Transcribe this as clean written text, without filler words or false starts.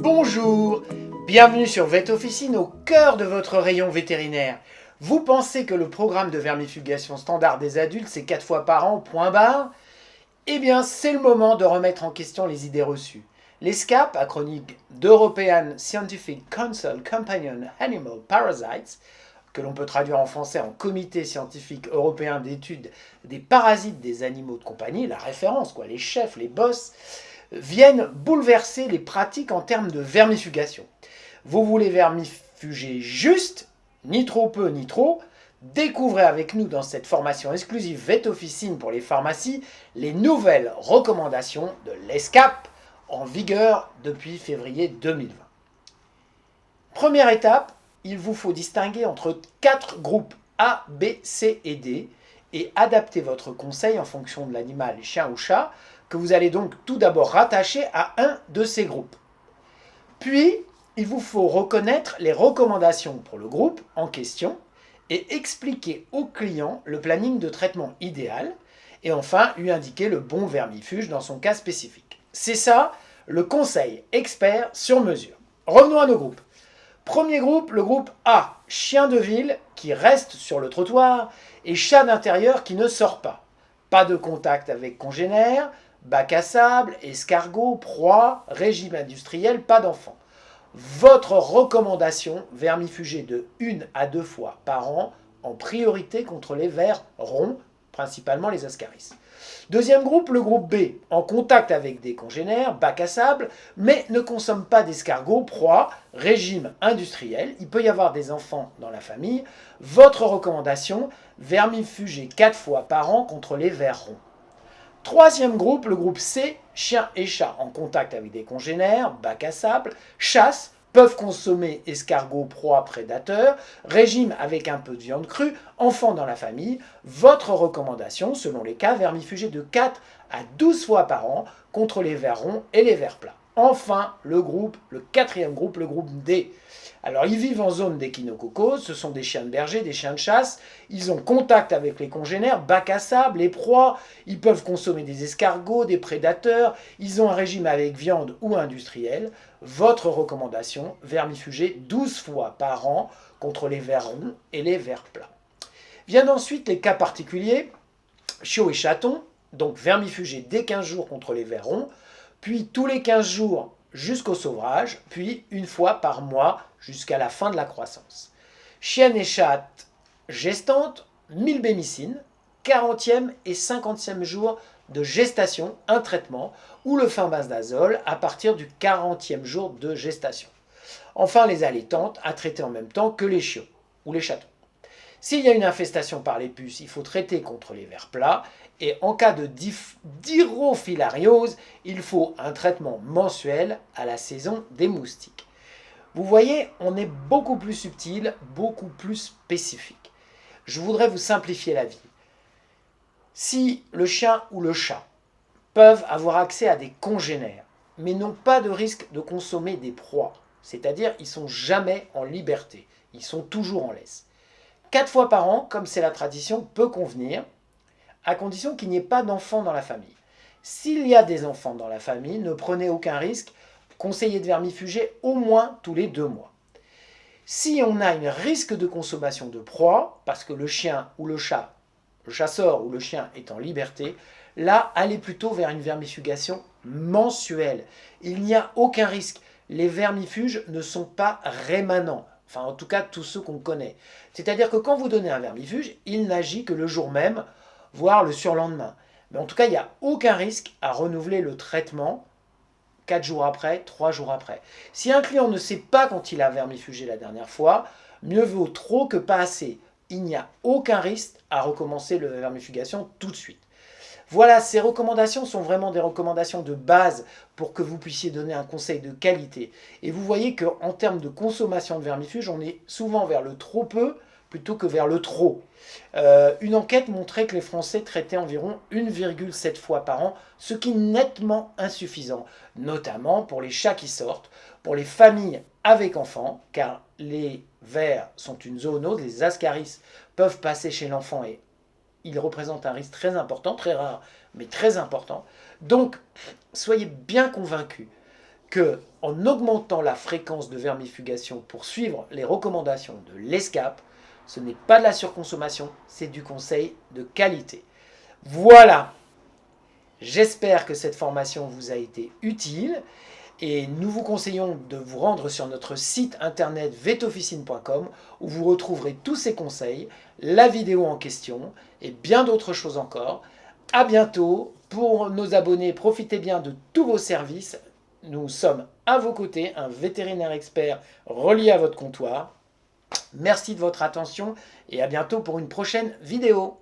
Bonjour, bienvenue sur Vet Officine au cœur de votre rayon vétérinaire. Vous pensez que le programme de vermifugation standard des adultes c'est 4 fois par an, point barre? Eh bien, c'est le moment de remettre en question les idées reçues. Les SCAP, acronyme d'European Scientific Council Companion Animal Parasites, que l'on peut traduire en français en Comité scientifique européen d'études des parasites des animaux de compagnie, la référence, les chefs, les boss, viennent bouleverser les pratiques en termes de vermifugation. Vous voulez vermifuger juste, ni trop peu ni trop. Découvrez avec nous dans cette formation exclusive Vet Officine pour les pharmacies les nouvelles recommandations de l'ESCAP en vigueur depuis février 2020. Première étape, il vous faut distinguer entre 4 groupes A, B, C et D et adapter votre conseil en fonction de l'animal, chien ou chat, que vous allez donc tout d'abord rattacher à un de ces groupes. Puis, il vous faut reconnaître les recommandations pour le groupe en question et expliquer au client le planning de traitement idéal et enfin lui indiquer le bon vermifuge dans son cas spécifique. C'est ça, le conseil expert sur mesure. Revenons à nos groupes. Premier groupe, le groupe A, chien de ville qui reste sur le trottoir et chat d'intérieur qui ne sort pas. Pas de contact avec congénères, bac à sable, escargot, proie, régime industriel, pas d'enfant. Votre recommandation, vermifuger de 1 à 2 fois par an, en priorité contre les vers ronds, principalement les ascaris. Deuxième groupe, le groupe B, en contact avec des congénères, bac à sable, mais ne consomme pas d'escargot, proie, régime industriel. Il peut y avoir des enfants dans la famille. Votre recommandation, vermifuger 4 fois par an contre les vers ronds. Troisième groupe, le groupe C, chiens et chats en contact avec des congénères, bac à sable, chasse, peuvent consommer escargots, proies, prédateurs, régime avec un peu de viande crue, enfants dans la famille. Votre recommandation, selon les cas, vermifuger de 4 à 12 fois par an contre les vers ronds et les vers plats. Enfin, le quatrième groupe, le groupe D. Alors, ils vivent en zone d'échinococose, ce sont des chiens de berger, des chiens de chasse, ils ont contact avec les congénères, bac à sable, les proies, ils peuvent consommer des escargots, des prédateurs, ils ont un régime avec viande ou industriel. Votre recommandation, vermifuger 12 fois par an contre les vers ronds et les vers plats. Viennent ensuite les cas particuliers, chiots et chatons, donc vermifuger dès 15 jours contre les vers ronds, puis tous les 15 jours jusqu'au sevrage, puis une fois par mois jusqu'à la fin de la croissance. Chienne et chatte gestantes, milbémycine, 40e et 50e jour de gestation, un traitement, ou le fenbendazole à partir du 40e jour de gestation. Enfin, les allaitantes à traiter en même temps que les chiots ou les chatons. S'il y a une infestation par les puces, il faut traiter contre les vers plats. Et en cas de d'hyrophilariose, il faut un traitement mensuel à la saison des moustiques. Vous voyez, on est beaucoup plus subtil, beaucoup plus spécifique. Je voudrais vous simplifier la vie. Si le chien ou le chat peuvent avoir accès à des congénères, mais n'ont pas de risque de consommer des proies, c'est-à-dire ils ne sont jamais en liberté, ils sont toujours en laisse. 4 fois par an, comme c'est la tradition, peut convenir, à condition qu'il n'y ait pas d'enfants dans la famille. S'il y a des enfants dans la famille, ne prenez aucun risque, conseillez de vermifuger au moins tous les 2 mois. Si on a un risque de consommation de proie, parce que le chien ou le chat, le chasseur ou le chien est en liberté, là, allez plutôt vers une vermifugation mensuelle. Il n'y a aucun risque. Les vermifuges ne sont pas rémanents. Enfin, en tout cas, tous ceux qu'on connaît. C'est-à-dire que quand vous donnez un vermifuge, il n'agit que le jour même, voire le surlendemain. Mais en tout cas, il n'y a aucun risque à renouveler le traitement 4 jours après, 3 jours après. Si un client ne sait pas quand il a vermifugé la dernière fois, mieux vaut trop que pas assez. Il n'y a aucun risque à recommencer la vermifugation tout de suite. Voilà, ces recommandations sont vraiment des recommandations de base pour que vous puissiez donner un conseil de qualité. Et vous voyez qu'en termes de consommation de vermifuge, on est souvent vers le trop peu plutôt que vers le trop. Une enquête montrait que les Français traitaient environ 1,7 fois par an, ce qui est nettement insuffisant, notamment pour les chats qui sortent, pour les familles avec enfants, car les vers sont une zoonose, les ascaris peuvent passer chez l'enfant et il représente un risque très important, très rare, mais très important. Donc, soyez bien convaincus que en augmentant la fréquence de vermifugation pour suivre les recommandations de l'ESCAP, ce n'est pas de la surconsommation, c'est du conseil de qualité. Voilà, j'espère que cette formation vous a été utile et nous vous conseillons de vous rendre sur notre site internet vetofficine.com où vous retrouverez tous ces conseils, la vidéo en question et bien d'autres choses encore. À bientôt. Pour nos abonnés, profitez bien de tous vos services. Nous sommes à vos côtés, un vétérinaire expert relié à votre comptoir. Merci de votre attention et à bientôt pour une prochaine vidéo.